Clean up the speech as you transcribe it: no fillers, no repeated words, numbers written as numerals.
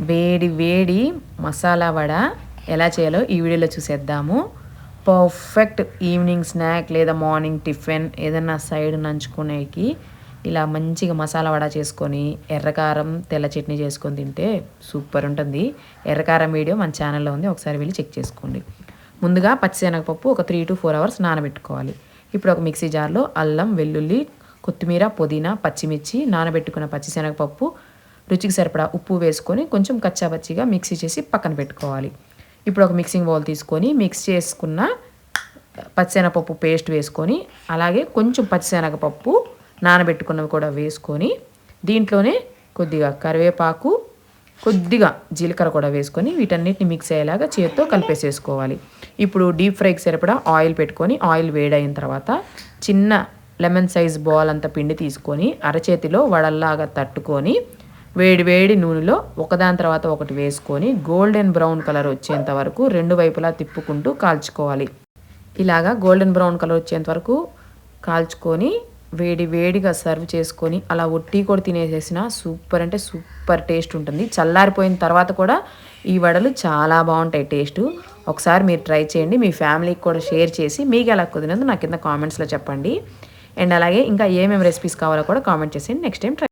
వేడి వేడి మసాలా వడ ఎలా చేయాలో ఈ వీడియోలో చూసేద్దాము. పర్ఫెక్ట్ ఈవినింగ్ స్నాక్ లేదా మార్నింగ్ టిఫిన్ ఏదన్నా సైడ్ నంచుకునేకి ఇలా మంచిగా మసాలా వడ చేసుకొని ఎర్రకారం తెల్ల చట్నీ చేసుకొని తింటే సూపర్ ఉంటుంది. ఎర్రకారం వీడియో మన ఛానల్లో ఉంది, ఒకసారి వెళ్ళి చెక్ చేసుకోండి. ముందుగా పచ్చిశనగపప్పు ఒక 3 to 4 hours నానబెట్టుకోవాలి. ఇప్పుడు ఒక మిక్సీ జార్లో అల్లం, వెల్లుల్లి, కొత్తిమీర, పుదీనా, పచ్చిమిర్చి, నానబెట్టుకున్న పచ్చిశనగపప్పు, రుచికి సరిపడా ఉప్పు వేసుకొని కొంచెం కచ్చాపచ్చిగా మిక్సీ చేసి పక్కన పెట్టుకోవాలి. ఇప్పుడు ఒక మిక్సింగ్ బౌల్ తీసుకొని మిక్స్ చేసుకున్న పచ్చిశనగపప్పు పేస్ట్ వేసుకొని, అలాగే కొంచెం పచ్చిశనగపప్పు నానబెట్టుకున్నవి కూడా వేసుకొని, దీంట్లోనే కొద్దిగా కరివేపాకు, కొద్దిగా జీలకర్ర కూడా వేసుకొని వీటన్నిటిని మిక్స్ అయ్యేలాగా చేతితో కలిపేసేసుకోవాలి. ఇప్పుడు డీప్ ఫ్రైకి సరిపడా ఆయిల్ పెట్టుకొని, ఆయిల్ వేడైన తర్వాత చిన్న లెమన్ సైజ్ బాల్ అంత పిండి తీసుకొని అరచేతిలో వడల్లాగా తట్టుకొని వేడి వేడి నూనెలో ఒకదాని తర్వాత ఒకటి వేసుకొని గోల్డెన్ బ్రౌన్ కలర్ వచ్చేంత వరకు రెండు వైపులా తిప్పుకుంటూ కాల్చుకోవాలి. ఇలాగా గోల్డెన్ బ్రౌన్ కలర్ వచ్చేంత వరకు కాల్చుకొని వేడి వేడిగా సర్వ్ చేసుకొని అలా ఒట్టి కూడా తినేసేసిన సూపర్ అంటే సూపర్ టేస్ట్ ఉంటుంది. చల్లారిపోయిన తర్వాత కూడా ఈ వడలు చాలా బాగుంటాయి టేస్టు. ఒకసారి మీరు ట్రై చేయండి, మీ ఫ్యామిలీకి కూడా షేర్ చేసి మీకు ఎలా కుదిరిందో నాకు కింద కామెంట్స్లో చెప్పండి. అండ్ అలాగే ఇంకా ఏమేమి రెసిపీస్ కావాలో కూడా కామెంట్ చేసేయండి. Next time try